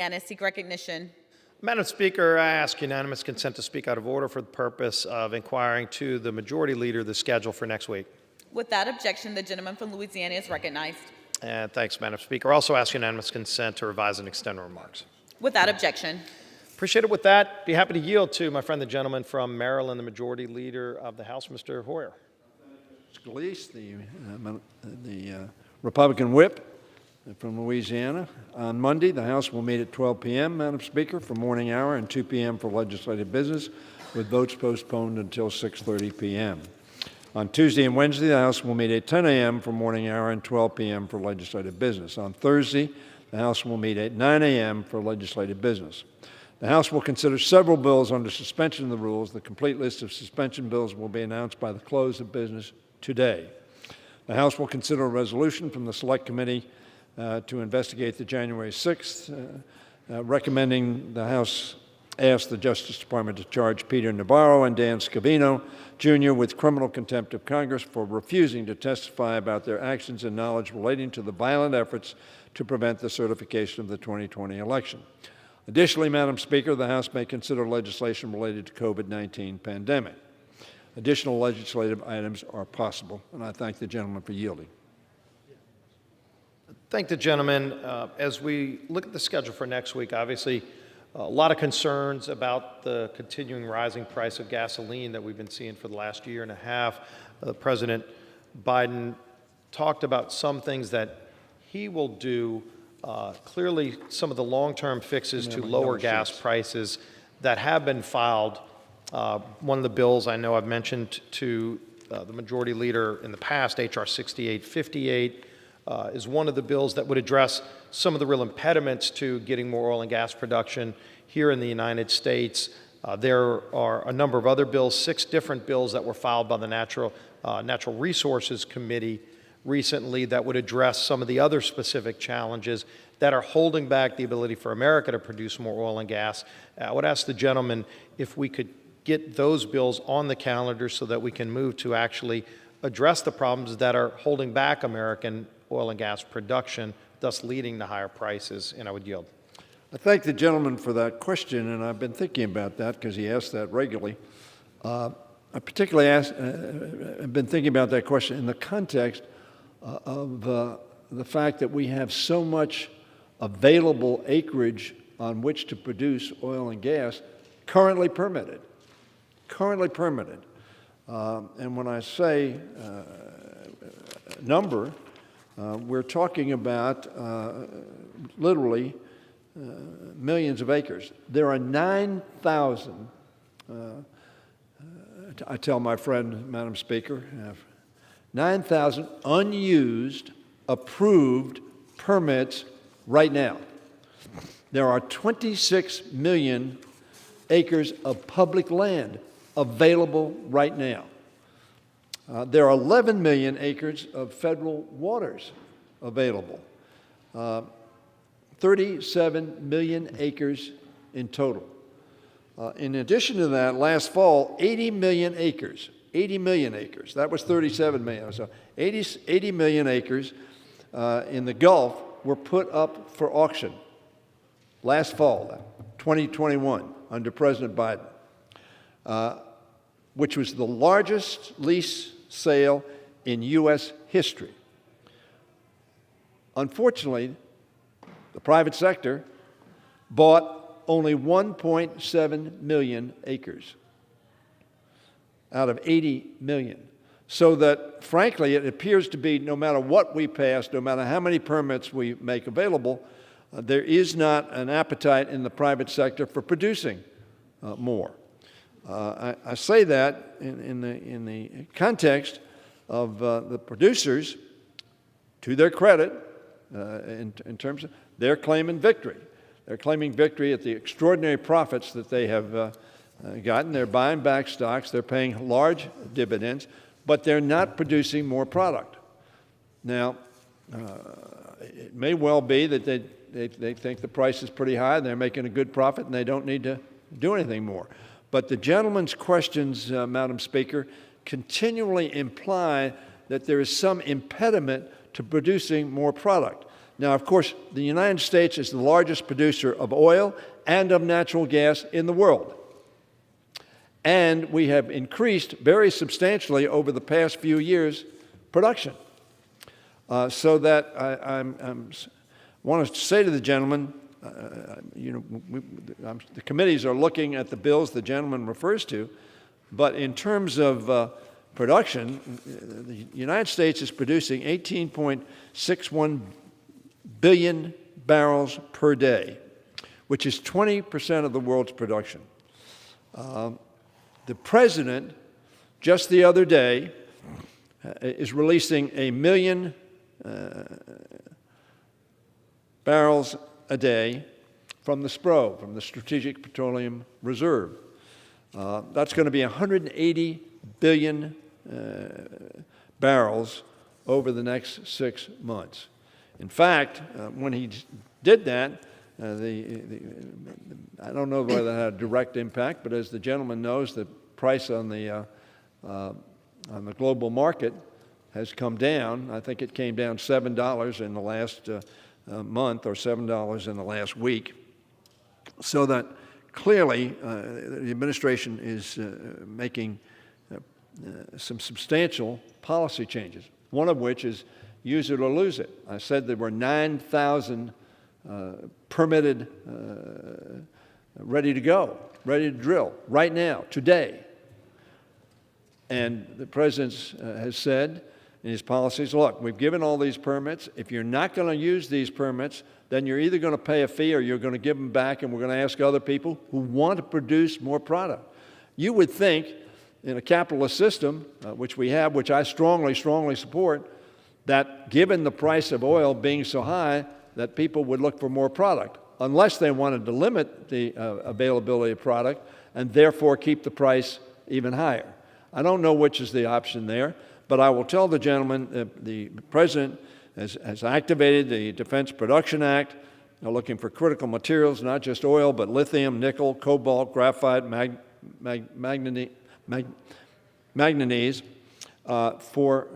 And I seek recognition. Madam Speaker, I ask unanimous consent to speak out of order for the purpose of inquiring to the Majority Leader the schedule for next week. Without objection, the gentleman from Louisiana is recognized. And thanks, Madam Speaker. Also ask unanimous consent to revise and extend remarks. Without objection. Appreciate it. With that, be happy to yield to my friend, the gentleman from Maryland, the Majority Leader of the House, Mr. Hoyer. Scalise, the Republican whip from Louisiana. On Monday, the House will meet at 12 p.m., Madam Speaker, for morning hour and 2 p.m. for legislative business, with votes postponed until 6:30 p.m. On Tuesday and Wednesday, the House will meet at 10 a.m. for morning hour and 12 p.m. for legislative business. On Thursday, the House will meet at 9 a.m. for legislative business. The House will consider several bills under suspension of the rules. The complete list of suspension bills will be announced by the close of business today. The House will consider a resolution from the Select Committee to investigate the January 6th, recommending the House ask the Justice Department to charge Peter Navarro and Dan Scavino, Jr. with criminal contempt of Congress for refusing to testify about their actions and knowledge relating to the violent efforts to prevent the certification of the 2020 election. Additionally, Madam Speaker, the House may consider legislation related to COVID-19 pandemic. Additional legislative items are possible, and I thank the gentleman for yielding. Thank the gentleman. As we look at the schedule for next week, obviously a lot of concerns about the continuing rising price of gasoline that we've been seeing for the last year and a half. President Biden talked about some things that he will do. Clearly, some of the long-term fixes to lower gas prices that have been filed. One of the bills I know I've mentioned to the Majority Leader in the past, H.R. 6858, is one of the bills that would address some of the real impediments to getting more oil and gas production here in the United States. There are a number of other bills, 6 different bills that were filed by the Natural Resources Committee recently that would address some of the other specific challenges that are holding back the ability for America to produce more oil and gas. I would ask the gentleman if we could get those bills on the calendar so that we can move to actually address the problems that are holding back American oil and gas production, thus leading to higher prices, and I would yield. I thank the gentleman for that question, and I've been thinking about that because he asks that regularly. I particularly have been thinking about that question in the context of the fact that we have so much available acreage on which to produce oil and gas currently permitted. And when I say number, we're talking about literally millions of acres. There are 9,000, I tell my friend, Madam Speaker, 9,000 unused, approved permits right now. There are 26 million acres of public land available right now. There are 11 million acres of federal waters available. 37 million acres in total. In addition to that, last fall, 80 million acres, that was 37 million, so 80 million acres in the Gulf were put up for auction last fall, 2021, under President Biden, which was the largest lease sale in U.S. history. Unfortunately, the private sector bought only 1.7 million acres out of 80 million. So that, frankly, it appears to be no matter what we pass, no matter how many permits we make available, there is not an appetite in the private sector for producing more. I say that in the context of the producers, to their credit, in terms of they're claiming victory. They're claiming victory at the extraordinary profits that they have gotten. They're buying back stocks. They're paying large dividends, but they're not producing more product. Now, it may well be that they think the price is pretty high, and they're making a good profit, and they don't need to do anything more. But the gentleman's questions, Madam Speaker, continually imply that there is some impediment to producing more product. Now, of course, the United States is the largest producer of oil and of natural gas in the world. And we have increased very substantially over the past few years production. So that I want to say to the gentleman, the committees are looking at the bills the gentleman refers to, but in terms of production, the United States is producing 18.61 billion barrels per day, which is 20% of the world's production. The president, just the other day, is releasing 1 million barrels a day from the SPRO, from the Strategic Petroleum Reserve. That's going to be 180 billion barrels over the next 6 months. In fact, when he did that, I don't know whether that had a direct impact, but as the gentleman knows, the price on the global market has come down. I think it came down $7 in the last month, or $7 in the last week. So that clearly the administration is making some substantial policy changes, one of which is use it or lose it. I said there were 9,000 permitted, ready to go, ready to drill right now, today. And the President has said in his policies, look, we've given all these permits. If you're not going to use these permits, then you're either going to pay a fee or you're going to give them back, and we're going to ask other people who want to produce more product. You would think in a capitalist system, which we have, which I strongly, strongly support, that given the price of oil being so high, that people would look for more product, unless they wanted to limit the availability of product and therefore keep the price even higher. I don't know which is the option there, but I will tell the gentleman the President has activated the Defense Production Act, looking for critical materials, not just oil, but lithium, nickel, cobalt, graphite, manganese, for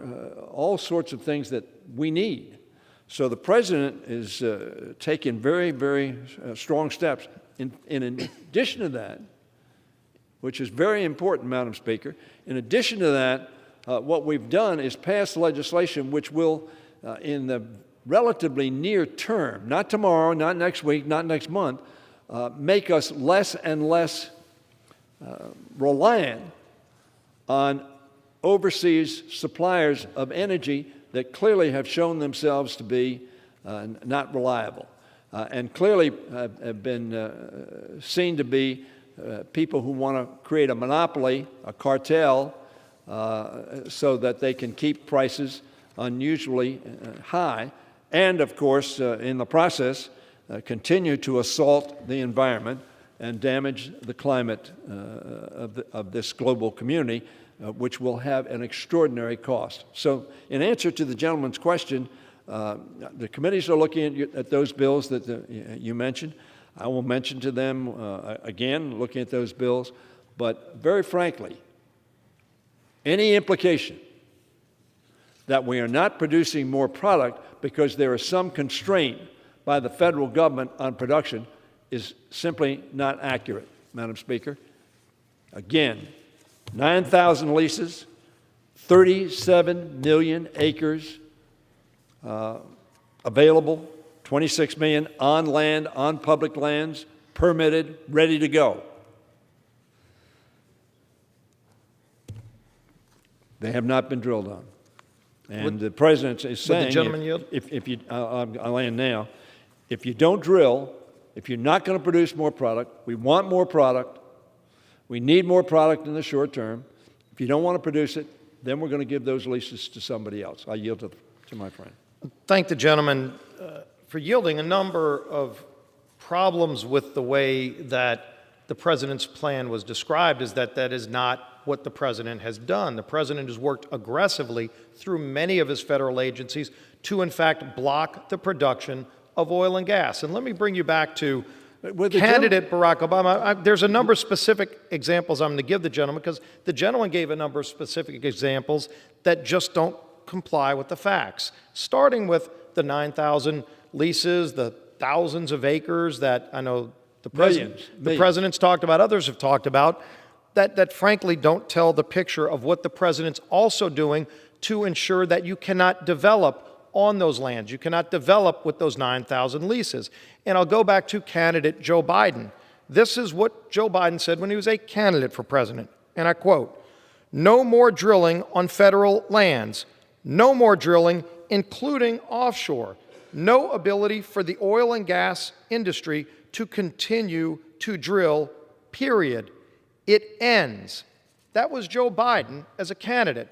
all sorts of things that we need. So the President is taking very, very strong steps. In addition to that, which is very important, Madam Speaker, in addition to that, what we've done is pass legislation which will, in the relatively near term, not tomorrow, not next week, not next month, make us less and less reliant on overseas suppliers of energy that clearly have shown themselves to be not reliable, and clearly have been seen to be people who want to create a monopoly, a cartel, so that they can keep prices unusually high, and of course, in the process, continue to assault the environment and damage the climate of this global community, which will have an extraordinary cost. So in answer to the gentleman's question, the committees are looking at those bills that you mentioned. I will mention to them again, looking at those bills, but very frankly, any implication that we are not producing more product because there is some constraint by the federal government on production is simply not accurate, Madam Speaker. Again, 9,000 leases, 37 million acres available, 26 million on land, on public lands, permitted, ready to go. They have not been drilled on. And the President is saying, the gentleman yield? if you, I'll land now, if you don't drill, if you're not going to produce more product, we want more product, we need more product in the short term. If you don't want to produce it, then we're going to give those leases to somebody else. I yield to my friend. Thank the gentleman for yielding. A number of problems with the way that the President's plan was described is that that is not what the President has done. The President has worked aggressively through many of his federal agencies to, in fact, block the production of oil and gas. And let me bring you back to candidate Barack Obama. There's a number of specific examples I'm going to give the gentleman, because the gentleman gave a number of specific examples that just don't comply with the facts, starting with the 9,000 leases, the thousands of acres that I know the Millions. president's talked about, others have talked about, that frankly don't tell the picture of what the president's also doing to ensure that you cannot develop on those lands. You cannot develop with those 9,000 leases. And I'll go back to candidate Joe Biden. This is what Joe Biden said when he was a candidate for president, and I quote, "No more drilling on federal lands. No more drilling, including offshore. No ability for the oil and gas industry to continue to drill, period. It ends." That was Joe Biden as a candidate.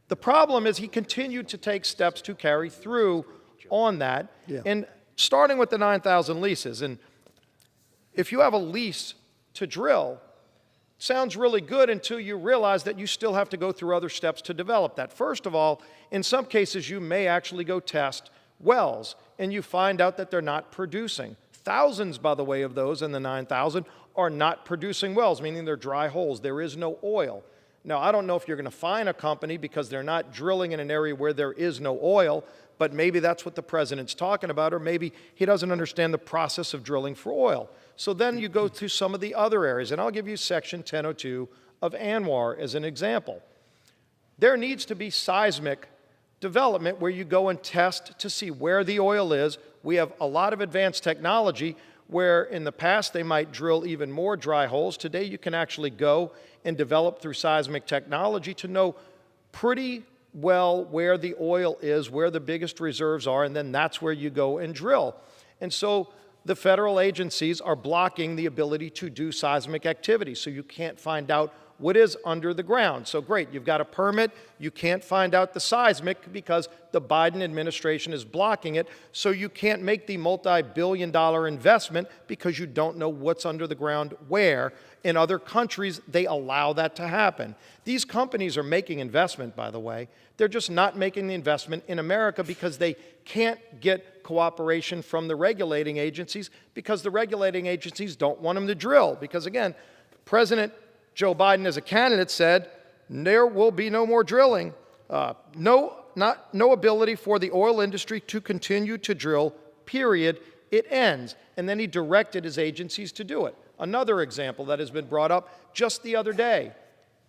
The problem is he continued to take steps to carry through on that, and starting with the 9,000 leases. And if you have a lease to drill, sounds really good until you realize that you still have to go through other steps to develop that. First of all, in some cases, you may actually go test wells, and you find out that they're not producing. Thousands, by the way, of those in the 9,000 are not producing wells, meaning they're dry holes. There is no oil. Now, I don't know if you're going to find a company because they're not drilling in an area where there is no oil, but maybe that's what the president's talking about, or maybe he doesn't understand the process of drilling for oil. So then you go to some of the other areas, and I'll give you Section 1002 of ANWR as an example. There needs to be seismic development where you go and test to see where the oil is. We have a lot of advanced technology where in the past they might drill even more dry holes. Today you can actually go and develop through seismic technology to know pretty well where the oil is, where the biggest reserves are, and then that's where you go and drill. And so the federal agencies are blocking the ability to do seismic activity, so you can't find out what is under the ground. So great, you've got a permit, you can't find out the seismic because the Biden administration is blocking it, so you can't make the multi-billion-dollar investment because you don't know what's under the ground where. In other countries, they allow that to happen. These companies are making investment, by the way. They're just not making the investment in America because they can't get cooperation from the regulating agencies because the regulating agencies don't want them to drill. Because again, President Joe Biden as a candidate said, there will be no more drilling, no ability for the oil industry to continue to drill, period, it ends. And then he directed his agencies to do it. Another example that has been brought up just the other day,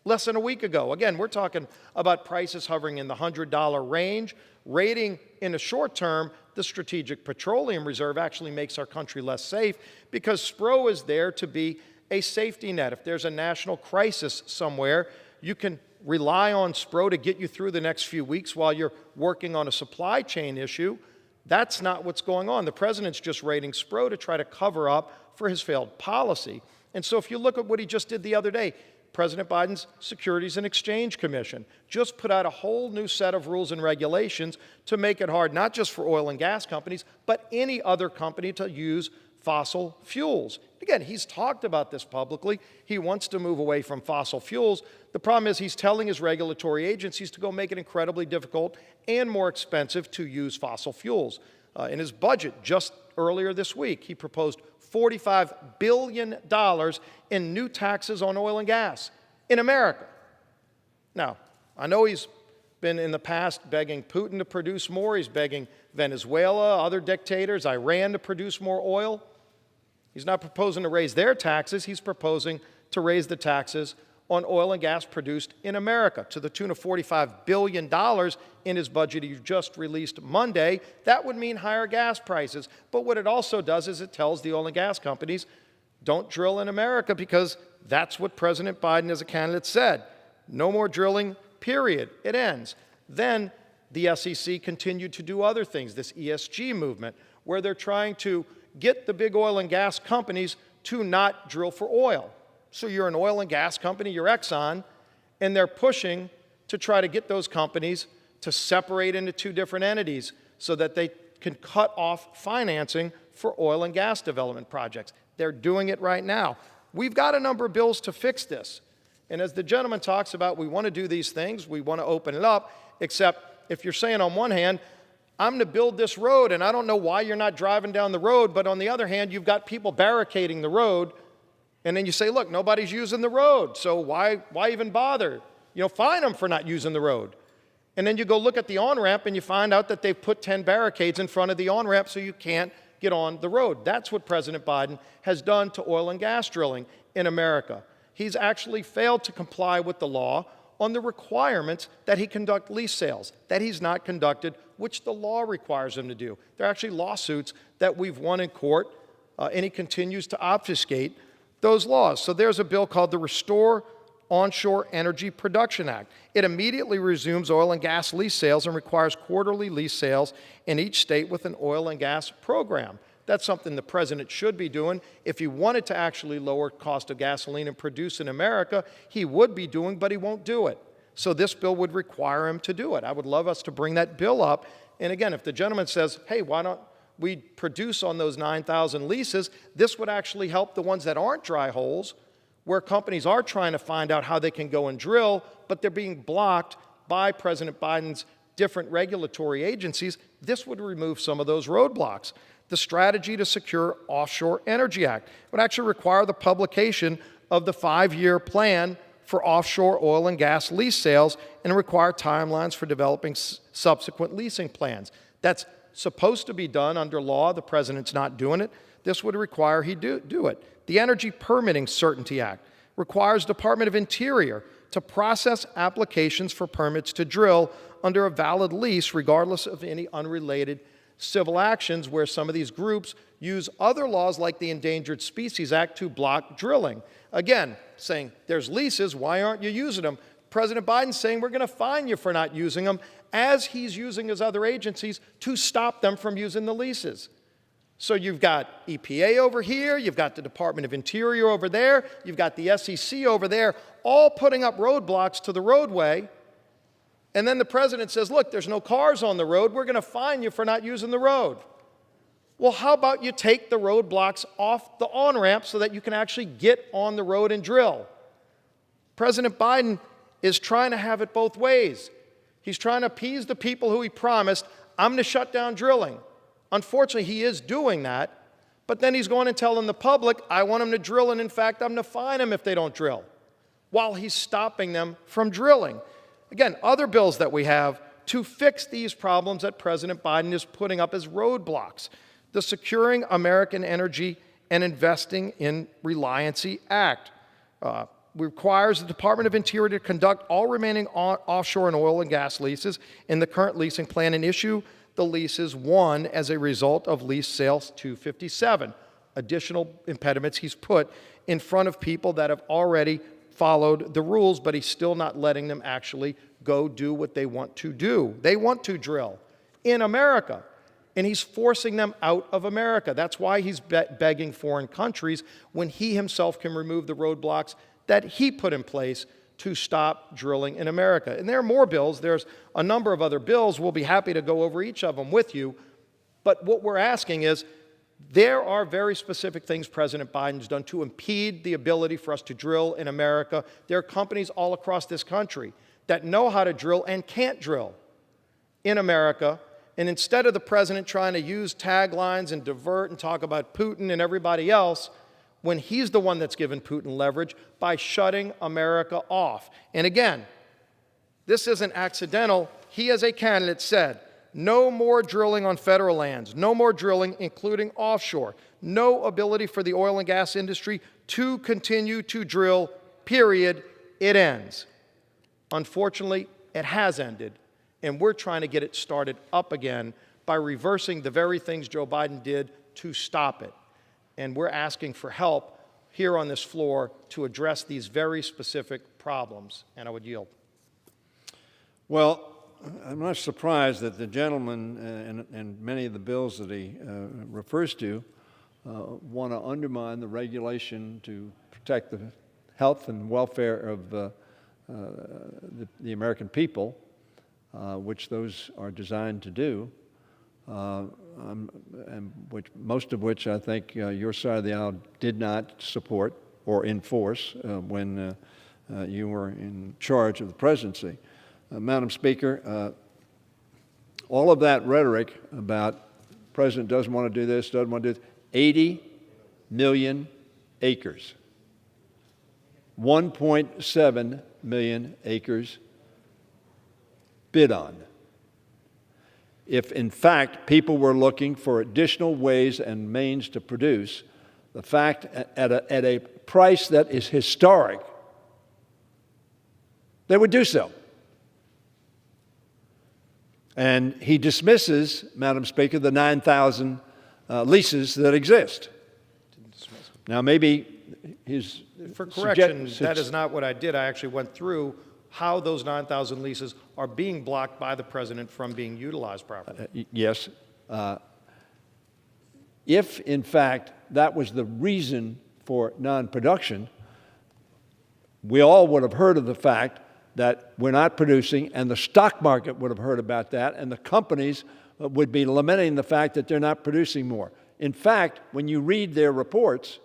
less than a week ago. Again, we're talking about prices hovering in the $100 range. Rating in the short term, the Strategic Petroleum Reserve actually makes our country less safe because SPRO is there to be a safety net. If there's a national crisis somewhere, you can rely on SPRO to get you through the next few weeks while you're working on a supply chain issue. That's not what's going on. The president's just rating SPRO to try to cover up for his failed policy. And so if you look at what he just did the other day, President Biden's Securities and Exchange Commission just put out a whole new set of rules and regulations to make it hard, not just for oil and gas companies, but any other company to use fossil fuels. Again, he's talked about this publicly. He wants to move away from fossil fuels. The problem is he's telling his regulatory agencies to go make it incredibly difficult and more expensive to use fossil fuels. In his budget just earlier this week, he proposed $45 billion in new taxes on oil and gas in America. Now, I know he's been in the past begging Putin to produce more. He's begging Venezuela, other dictators, Iran to produce more oil. He's not proposing to raise their taxes. He's proposing to raise the taxes on oil and gas produced in America to the tune of $45 billion in his budget he just released Monday. That would mean higher gas prices. But what it also does is it tells the oil and gas companies, don't drill in America because that's what President Biden as a candidate said. No more drilling, period. It ends. Then the SEC continued to do other things, this ESG movement, where they're trying to get the big oil and gas companies to not drill for oil. So you're an oil and gas company, you're Exxon, and they're pushing to try to get those companies to separate into two different entities so that they can cut off financing for oil and gas development projects. They're doing it right now. We've got a number of bills to fix this. And as the gentleman talks about, we want to do these things, we want to open it up, except if you're saying on one hand, I'm going to build this road, and I don't know why you're not driving down the road, but on the other hand, you've got people barricading the road, and then you say, look, nobody's using the road, so why even bother? Fine them for not using the road. And then you go look at the on-ramp and you find out that they've put 10 barricades in front of the on-ramp so you can't get on the road. That's what President Biden has done to oil and gas drilling in America. He's actually failed to comply with the law on the requirements that he conduct lease sales, that he's not conducted, which the law requires him to do. There are actually lawsuits that we've won in court, and he continues to obfuscate those laws. So there's a bill called the Restore Onshore Energy Production Act. It immediately resumes oil and gas lease sales and requires quarterly lease sales in each state with an oil and gas program. That's something the president should be doing. If he wanted to actually lower cost of gasoline and produce in America, he would be doing, but he won't do it. So this bill would require him to do it. I would love us to bring that bill up. And again, if the gentleman says, hey, why don't we produce on those 9,000 leases, this would actually help the ones that aren't dry holes, where companies are trying to find out how they can go and drill, but they're being blocked by President Biden's different regulatory agencies. This would remove some of those roadblocks. The Strategy to Secure Offshore Energy Act would actually require the publication of the 5-year plan for offshore oil and gas lease sales and require timelines for developing subsequent leasing plans. That's supposed to be done under law. The president's not doing it. This would require he do it. The Energy Permitting Certainty Act requires Department of Interior to process applications for permits to drill under a valid lease regardless of any unrelated civil actions, where some of these groups use other laws like the Endangered Species Act to block drilling. Again, saying there's leases, why aren't you using them? President Biden's saying we're going to fine you for not using them, as he's using his other agencies to stop them from using the leases. So you've got EPA over here, you've got the Department of Interior over there, you've got the SEC over there, all putting up roadblocks to the roadway. And then the president says, look, there's no cars on the road, we're going to fine you for not using the road. Well, how about you take the roadblocks off the on-ramp so that you can actually get on the road and drill? President Biden is trying to have it both ways. He's trying to appease the people who he promised, I'm going to shut down drilling. Unfortunately, he is doing that, but then he's going and telling the public, I want them to drill, and in fact, I'm going to fine them if they don't drill, while he's stopping them from drilling. Again, other bills that we have to fix these problems that President Biden is putting up as roadblocks. The Securing American Energy and Investing in Reliancy Act requires the Department of Interior to conduct all remaining offshore and oil and gas leases in the current leasing plan and issue the leases won as a result of lease sales 257. Additional impediments he's put in front of people that have already followed the rules, but he's still not letting them actually go do what they want to do. They want to drill in America, and he's forcing them out of America. That's why he's begging foreign countries when he himself can remove the roadblocks that he put in place to stop drilling in America. And there are more bills. There's a number of other bills. We'll be happy to go over each of them with you. But what we're asking is, there are very specific things President Biden's done to impede the ability for us to drill in America. There are companies all across this country that know how to drill and can't drill in America. And instead of the president trying to use taglines and divert and talk about Putin and everybody else, when he's the one that's given Putin leverage by shutting America off. And again, this isn't accidental. He, as a candidate, said, no more drilling on federal lands, no more drilling, including offshore, no ability for the oil and gas industry to continue to drill, period. It ends. Unfortunately, it has ended, and we're trying to get it started up again by reversing the very things Joe Biden did to stop it. And we're asking for help here on this floor to address these very specific problems, and I would yield. Well, I'm not surprised that the gentleman and many of the bills that he refers to want to undermine the regulation to protect the health and welfare of the American people, which those are designed to do, and most of which I think your side of the aisle did not support or enforce when you were in charge of the presidency. Madam Speaker, all of that rhetoric about the president doesn't want to do this, doesn't want to do this, 80 million acres, 1.7 million acres bid on. If, in fact, people were looking for additional ways and means to produce, the fact at a price that is historic, they would do so. And he dismisses, Madam Speaker, the 9,000 leases that exist. Now, maybe his... For correction, that is not what I did. I actually went through how those 9,000 leases are being blocked by the president from being utilized properly. Yes. If, in fact, that was the reason for non-production, we all would have heard of the fact that we're not producing, and the stock market would have heard about that, and the companies would be lamenting the fact that they're not producing more. In fact, when you read their reports,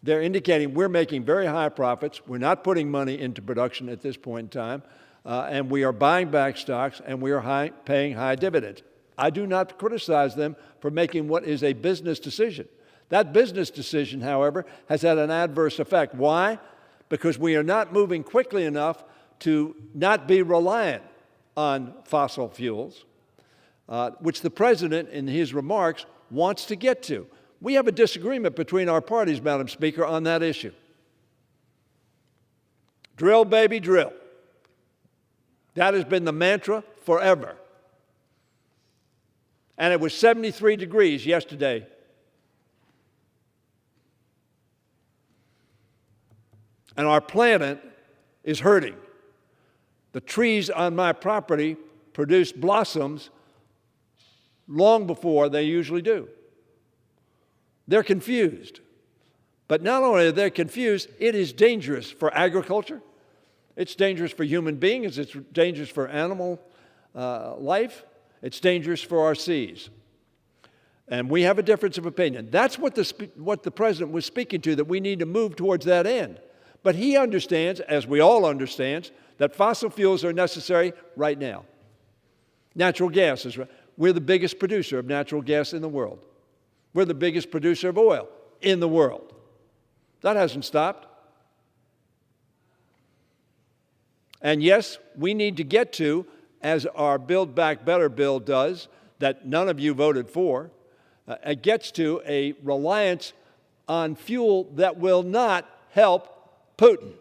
they're indicating we're making very high profits, we're not putting money into production at this point in time, and we are buying back stocks, and we are paying high dividends. I do not criticize them for making what is a business decision. That business decision, however, has had an adverse effect. Why? Because we are not moving quickly enough to not be reliant on fossil fuels, which the president, in his remarks, wants to get to. We have a disagreement between our parties, Madam Speaker, on that issue. Drill, baby, drill. That has been the mantra forever. And it was 73 degrees yesterday. And our planet is hurting. The trees on my property produce blossoms long before they usually do. They're confused. But not only are they confused, it is dangerous for agriculture. It's dangerous for human beings. It's dangerous for animal life. It's dangerous for our seas. And we have a difference of opinion. That's what the president was speaking to, that we need to move towards that end. But he understands, as we all understand, that fossil fuels are necessary right now. Natural gas is right. We're the biggest producer of natural gas in the world. We're the biggest producer of oil in the world. That hasn't stopped. And yes, we need to get to, as our Build Back Better bill does, that none of you voted for, it gets to a reliance on fuel that will not help Putin.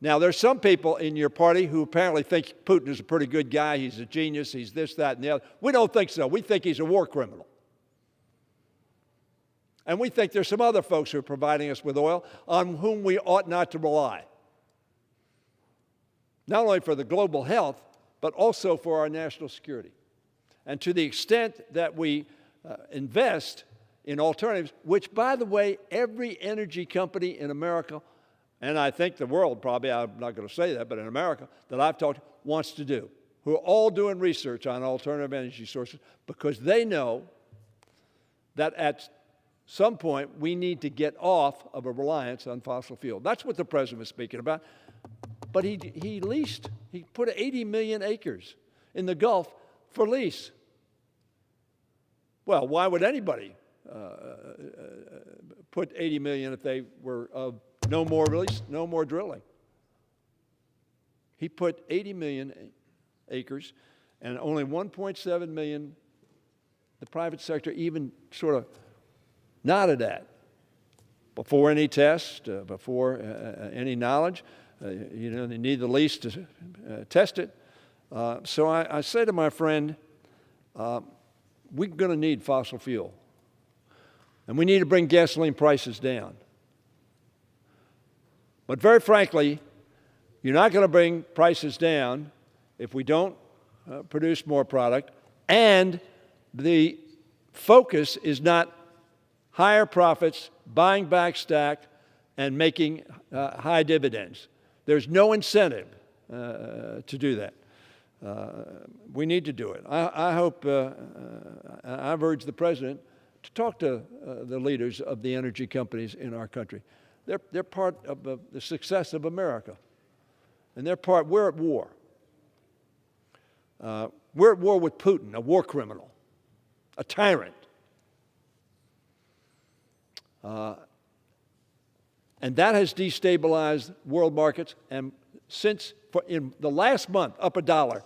Now, there's some people in your party who apparently think Putin is a pretty good guy, he's a genius, he's this, that, and the other. We don't think so. We think he's a war criminal. And we think there's some other folks who are providing us with oil on whom we ought not to rely. Not only for the global health, but also for our national security. And to the extent that we invest in alternatives, which, by the way, every energy company in America, and I think the world probably, I'm not going to say that, but in America, that I've talked to, wants to do, who are all doing research on alternative energy sources because they know that at some point we need to get off of a reliance on fossil fuel. That's what the president was speaking about. But he put 80 million acres in the Gulf for lease. Well, why would anybody put 80 million if they were no more release, no more drilling? He put 80 million acres, and only 1.7 million the private sector even sort of nodded at. Before any test, before any knowledge, you know, they need the lease to test it. So I say to my friend, we're going to need fossil fuel. And we need to bring gasoline prices down. But very frankly, you're not going to bring prices down if we don't produce more product, and the focus is not higher profits, buying back stock, and making high dividends. There's no incentive to do that. We need to do it. I hope, I've urged the president to talk to the leaders of the energy companies in our country. They're part of the success of America. And we're at war. We're at war with Putin, a war criminal, a tyrant. And that has destabilized world markets. And in the last month, up $1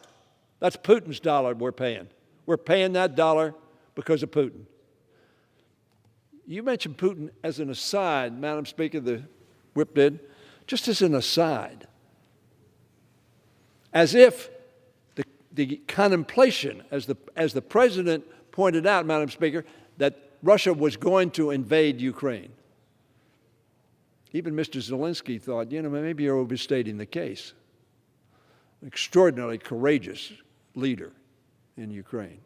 That's Putin's dollar we're paying. We're paying that dollar because of Putin. You mentioned Putin as an aside, Madam Speaker, the whip did, just as an aside. As if the contemplation, as the President pointed out, Madam Speaker, that Russia was going to invade Ukraine. Even Mr. Zelensky thought, maybe you're overstating the case. An extraordinarily courageous leader in Ukraine.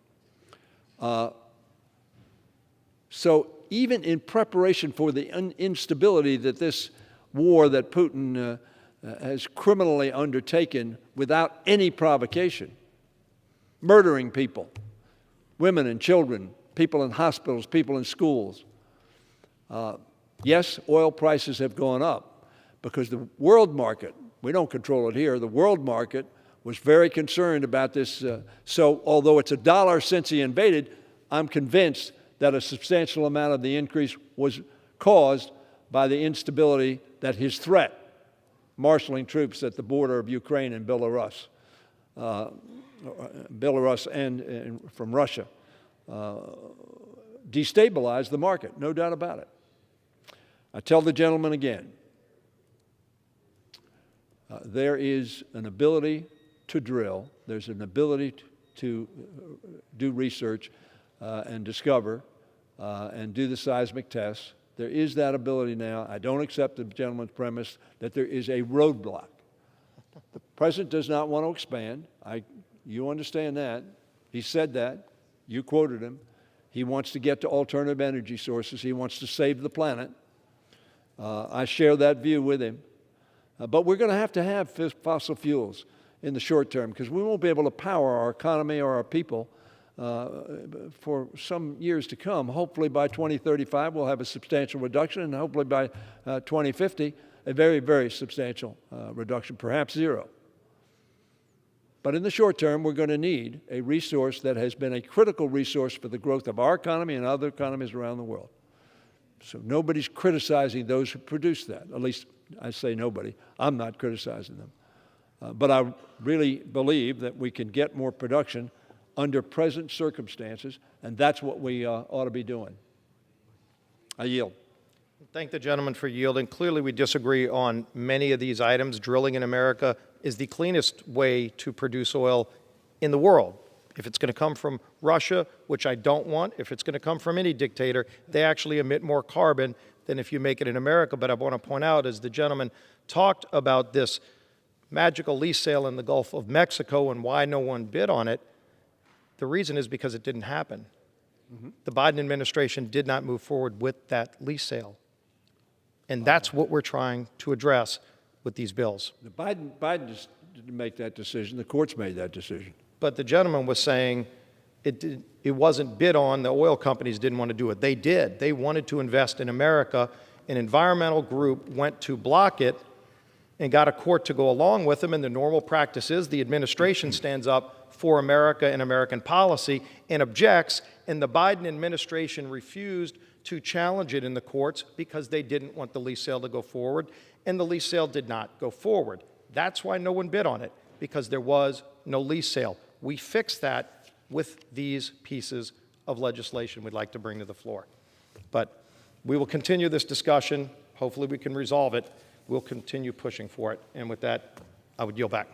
So even in preparation for the instability that this war that Putin has criminally undertaken without any provocation, murdering people, women and children, people in hospitals, people in schools. Yes, oil prices have gone up because the world market, we don't control it here, the world market was very concerned about this. So although it's $1 since he invaded, I'm convinced that a substantial amount of the increase was caused by the instability that his threat, marshaling troops at the border of Ukraine and Belarus and from Russia, destabilized the market, no doubt about it. I tell the gentleman again, there is an ability to drill, there's an ability to do research and discover and do the seismic tests. There is that ability now. I don't accept the gentleman's premise that there is a roadblock. The President does not want to expand. You understand that. He said that. You quoted him. He wants to get to alternative energy sources. He wants to save the planet. I share that view with him. But we're going to have fossil fuels in the short term because we won't be able to power our economy or our people for some years to come. Hopefully by 2035 we'll have a substantial reduction, and hopefully by 2050 a very, very substantial reduction, perhaps zero. But in the short term, we're going to need a resource that has been a critical resource for the growth of our economy and other economies around the world. So nobody's criticizing those who produce that. At least I say nobody. I'm not criticizing them. But I really believe that we can get more production under present circumstances, and that's what we ought to be doing. I yield. Thank the gentleman for yielding. Clearly, we disagree on many of these items. Drilling in America is the cleanest way to produce oil in the world. If it's going to come from Russia, which I don't want, if it's going to come from any dictator, they actually emit more carbon than if you make it in America. But I want to point out, as the gentleman talked about this magical lease sale in the Gulf of Mexico and why no one bid on it, the reason is because it didn't happen. The Biden administration did not move forward with that lease sale. And that's what we're trying to address with these bills. Biden just didn't make that decision. The courts made that decision. But the gentleman was saying it wasn't bid on. The oil companies didn't want to do it. They did. They wanted to invest in America. An environmental group went to block it and got a court to go along with them. And the normal practice is the administration stands up for America and American policy and objects. And the Biden administration refused to challenge it in the courts because they didn't want the lease sale to go forward. And the lease sale did not go forward. That's why no one bid on it, because there was no lease sale. We fixed that with these pieces of legislation we'd like to bring to the floor. But we will continue this discussion. Hopefully we can resolve it. We'll continue pushing for it. And with that, I would yield back.